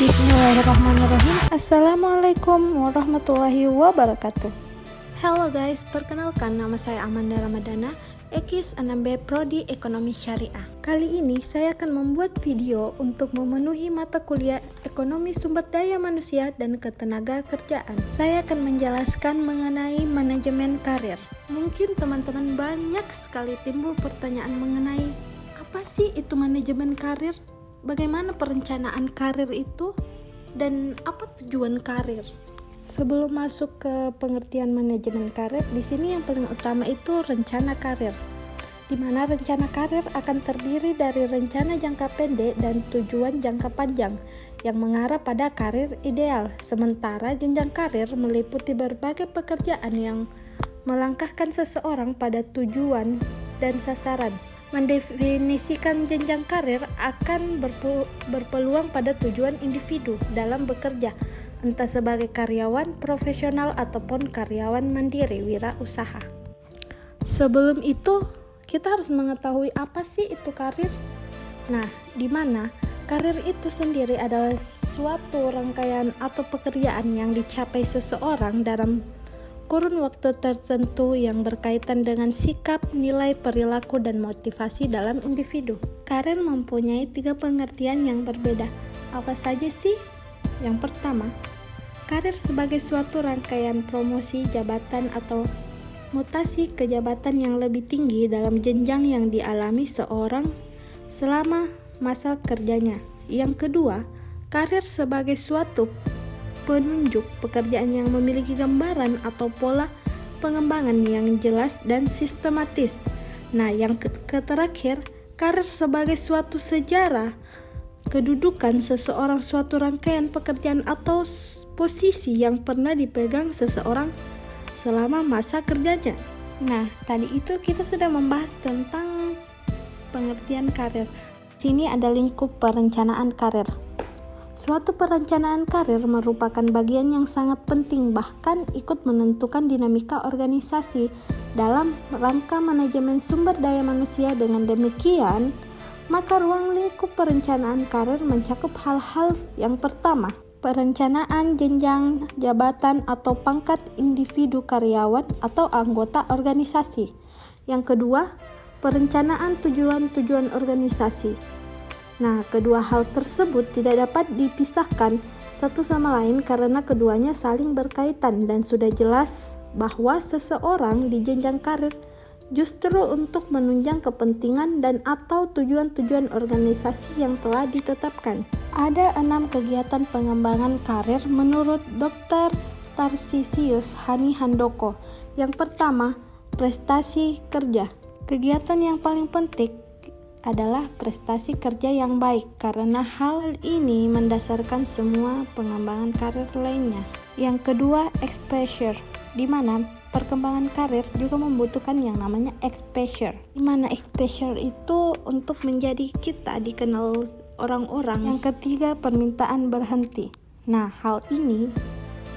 Bismillahirrahmanirrahim. Assalamualaikum warahmatullahi wabarakatuh. Halo guys, perkenalkan nama saya Amanda Ramadana, Ekis 6B Prodi Ekonomi Syariah. Kali ini saya akan membuat video untuk memenuhi mata kuliah Ekonomi Sumber Daya Manusia dan Ketenaga Kerjaan. Saya akan menjelaskan mengenai manajemen karir. Mungkin teman-teman banyak sekali timbul pertanyaan mengenai apa sih itu manajemen karir? Bagaimana perencanaan karir itu dan apa tujuan karir? Sebelum masuk ke pengertian manajemen karir, di sini yang paling utama itu rencana karir. Di mana rencana karir akan terdiri dari rencana jangka pendek dan tujuan jangka panjang yang mengarah pada karir ideal. Sementara jenjang karir meliputi berbagai pekerjaan yang melangkahkan seseorang pada tujuan dan sasaran. Mendefinisikan jenjang karir akan berpeluang pada tujuan individu dalam bekerja, entah sebagai karyawan profesional ataupun karyawan mandiri wirausaha. Sebelum itu, kita harus mengetahui apa sih itu karir. Nah, di mana karir itu sendiri adalah suatu rangkaian atau pekerjaan yang dicapai seseorang dalam kurun waktu tertentu yang berkaitan dengan sikap, nilai, perilaku, dan motivasi dalam individu. Karir mempunyai 3 pengertian yang berbeda. Apa saja sih? Yang pertama, karir sebagai suatu rangkaian promosi jabatan atau mutasi ke jabatan yang lebih tinggi dalam jenjang yang dialami seorang selama masa kerjanya. Yang kedua, karir sebagai suatu penunjuk pekerjaan yang memiliki gambaran atau pola pengembangan yang jelas dan sistematis. Nah, yang terakhir, karir sebagai suatu sejarah kedudukan seseorang, suatu rangkaian pekerjaan atau posisi yang pernah dipegang seseorang selama masa kerjanya. Nah, tadi itu kita sudah membahas tentang pengertian karir. Sini ada lingkup perencanaan karir. Suatu perencanaan karir merupakan bagian yang sangat penting, bahkan ikut menentukan dinamika organisasi dalam rangka manajemen sumber daya manusia. Dengan demikian, maka ruang lingkup perencanaan karir mencakup hal-hal yang pertama, perencanaan jenjang jabatan atau pangkat individu karyawan atau anggota organisasi. Yang kedua, perencanaan tujuan-tujuan organisasi. Nah, kedua hal tersebut tidak dapat dipisahkan satu sama lain karena keduanya saling berkaitan dan sudah jelas bahwa seseorang di jenjang karir justru untuk menunjang kepentingan dan atau tujuan-tujuan organisasi yang telah ditetapkan. Ada 6 kegiatan pengembangan karir menurut Dr. Tarsisius Hani Handoko. Yang pertama, prestasi kerja. Kegiatan yang paling penting adalah prestasi kerja yang baik karena hal ini mendasarkan semua pengembangan karir lainnya. Yang kedua, exposure, di mana perkembangan karir juga membutuhkan yang namanya exposure. Di mana exposure itu untuk menjadi kita dikenal orang-orang. Yang ketiga, permintaan berhenti. Nah, hal ini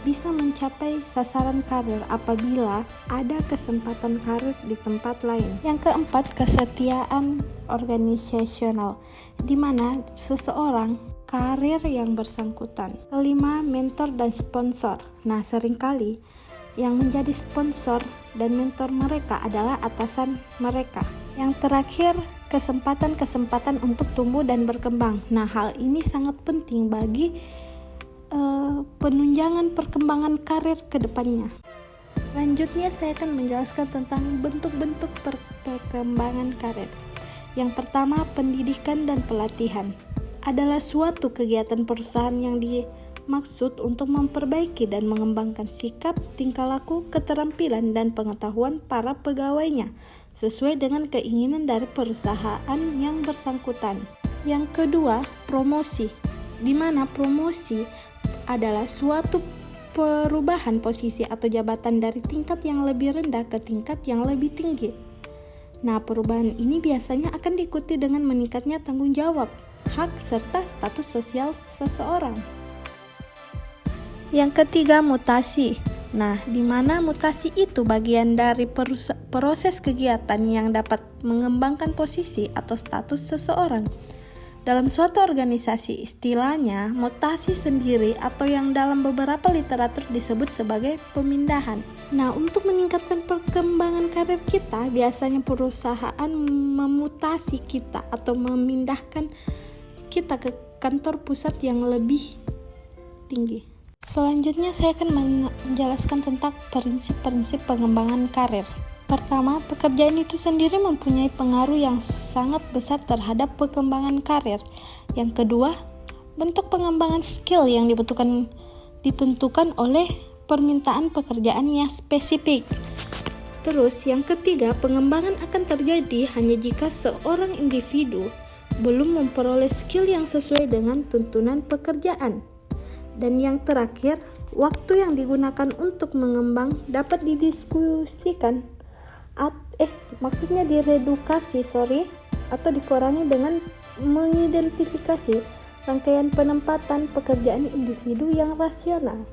bisa mencapai sasaran karir apabila ada kesempatan karir di tempat lain. Yang keempat, kesetiaan organisasional, di mana seseorang karir yang bersangkutan. Kelima, mentor dan sponsor. Nah, seringkali yang menjadi sponsor dan mentor mereka adalah atasan mereka. Yang terakhir, kesempatan-kesempatan untuk tumbuh dan berkembang. Nah, hal ini sangat penting bagi penunjangan perkembangan karir ke depannya. Lanjutnya saya akan menjelaskan tentang bentuk-bentuk perkembangan karir. Yang pertama, pendidikan dan pelatihan adalah suatu kegiatan perusahaan yang dimaksud untuk memperbaiki dan mengembangkan sikap, tingkah laku, keterampilan, dan pengetahuan para pegawainya sesuai dengan keinginan dari perusahaan yang bersangkutan. Yang kedua, promosi, di mana promosi adalah suatu perubahan posisi atau jabatan dari tingkat yang lebih rendah ke tingkat yang lebih tinggi. Nah, perubahan ini biasanya akan diikuti dengan meningkatnya tanggung jawab, hak, serta status sosial seseorang. Yang ketiga, mutasi. Nah, di mana mutasi itu bagian dari proses kegiatan yang dapat mengembangkan posisi atau status seseorang. Dalam suatu organisasi, istilahnya mutasi sendiri atau yang dalam beberapa literatur disebut sebagai pemindahan. Nah, untuk meningkatkan perkembangan karir kita, biasanya perusahaan memutasi kita atau memindahkan kita ke kantor pusat yang lebih tinggi. Selanjutnya saya akan menjelaskan tentang prinsip-prinsip pengembangan karir. Pertama, pekerjaan itu sendiri mempunyai pengaruh yang sangat besar terhadap perkembangan karir. Yang kedua, bentuk pengembangan skill yang ditentukan oleh permintaan pekerjaan yang spesifik. Terus, yang ketiga, pengembangan akan terjadi hanya jika seorang individu belum memperoleh skill yang sesuai dengan tuntunan pekerjaan. Dan yang terakhir, waktu yang digunakan untuk mengembang dapat didiskusikan diredukasi atau dikurangi dengan mengidentifikasi rangkaian penempatan pekerjaan individu yang rasional.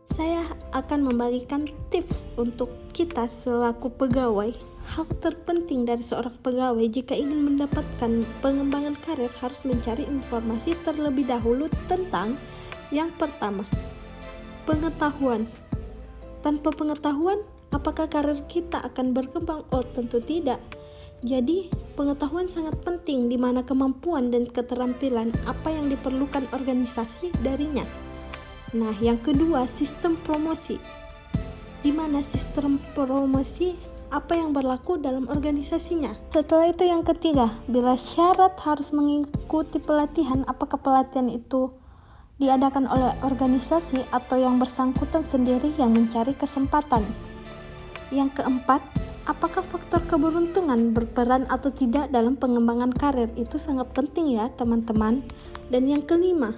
Saya akan membagikan tips untuk kita selaku pegawai. Hal terpenting dari seorang pegawai jika ingin mendapatkan pengembangan karir harus mencari informasi terlebih dahulu tentang yang pertama, pengetahuan. Tanpa pengetahuan, apakah karir kita akan berkembang? Oh, tentu tidak. Jadi, pengetahuan sangat penting di mana kemampuan dan keterampilan apa yang diperlukan organisasi darinya. Nah, yang kedua, sistem promosi. Di mana sistem promosi apa yang berlaku dalam organisasinya. Setelah itu yang ketiga, bila syarat harus mengikuti pelatihan, apakah pelatihan itu diadakan oleh organisasi atau yang bersangkutan sendiri yang mencari kesempatan. Yang keempat, apakah faktor keberuntungan berperan atau tidak dalam pengembangan karir? Itu sangat penting ya teman-teman. Dan yang kelima,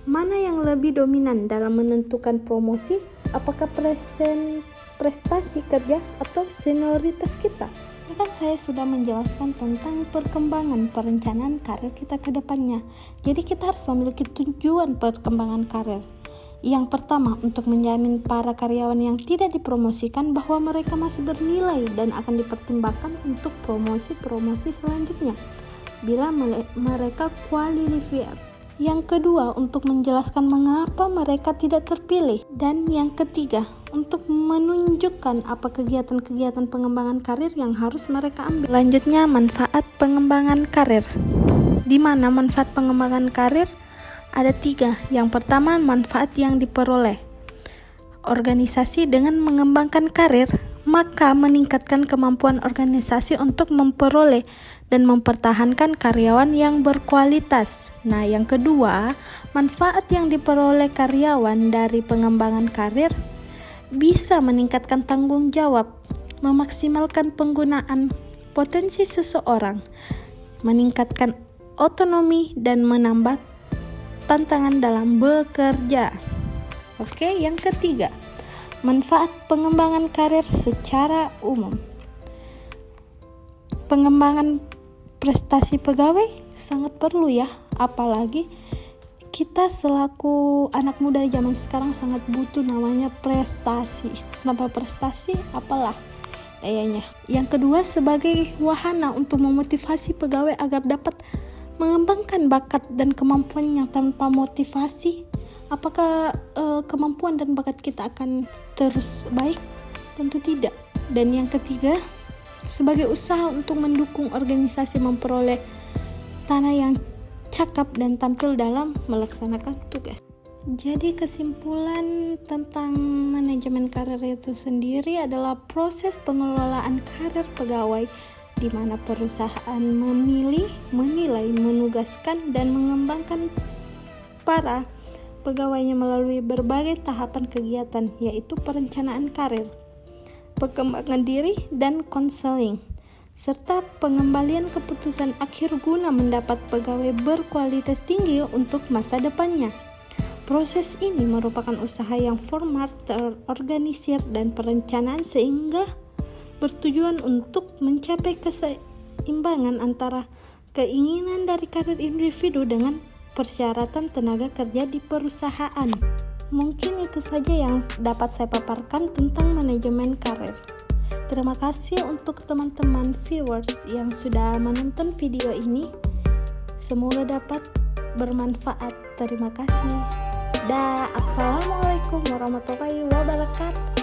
mana yang lebih dominan dalam menentukan promosi? Apakah prestasi kerja atau senioritas kita? Ini kan saya sudah menjelaskan tentang perkembangan perencanaan karir kita ke depannya. Jadi kita harus memiliki tujuan perkembangan karir. Yang pertama, untuk menjamin para karyawan yang tidak dipromosikan bahwa mereka masih bernilai dan akan dipertimbangkan untuk promosi-promosi selanjutnya bila mereka qualified. Yang kedua, untuk menjelaskan mengapa mereka tidak terpilih. Dan yang ketiga, untuk menunjukkan apa kegiatan-kegiatan pengembangan karir yang harus mereka ambil. Selanjutnya, manfaat pengembangan karir. Di mana manfaat pengembangan karir? Ada 3. Yang pertama, manfaat yang diperoleh. Organisasi dengan mengembangkan karir, maka meningkatkan kemampuan organisasi untuk memperoleh dan mempertahankan karyawan yang berkualitas. Nah, yang kedua, manfaat yang diperoleh karyawan dari pengembangan karir bisa meningkatkan tanggung jawab, memaksimalkan penggunaan potensi seseorang, meningkatkan otonomi, dan menambah tantangan dalam bekerja. Oke, yang ketiga, manfaat pengembangan karir secara umum. Pengembangan prestasi pegawai sangat perlu ya, apalagi kita selaku anak muda zaman sekarang sangat butuh namanya prestasi. Tanpa prestasi apalah dayanya. Yang kedua, sebagai wahana untuk memotivasi pegawai agar dapat mengembangkan bakat dan kemampuannya. Tanpa motivasi, apakah kemampuan dan bakat kita akan terus baik? Tentu tidak. Dan yang ketiga, sebagai usaha untuk mendukung organisasi memperoleh tanah yang cakap dan tampil dalam melaksanakan tugas. Jadi kesimpulan tentang manajemen karir itu sendiri adalah proses pengelolaan karir pegawai di mana perusahaan memilih, menilai, menugaskan, dan mengembangkan para pegawainya melalui berbagai tahapan kegiatan, yaitu perencanaan karir, pengembangan diri, dan konseling, serta pengembalian keputusan akhir guna mendapat pegawai berkualitas tinggi untuk masa depannya. Proses ini merupakan usaha yang formal, terorganisir, dan perencanaan sehingga bertujuan untuk mencapai keseimbangan antara keinginan dari karir individu dengan persyaratan tenaga kerja di perusahaan. Mungkin itu saja yang dapat saya paparkan tentang manajemen karir. Terima kasih untuk teman-teman viewers yang sudah menonton video ini. Semoga dapat bermanfaat. Terima kasih. Assalamualaikum warahmatullahi wabarakatuh.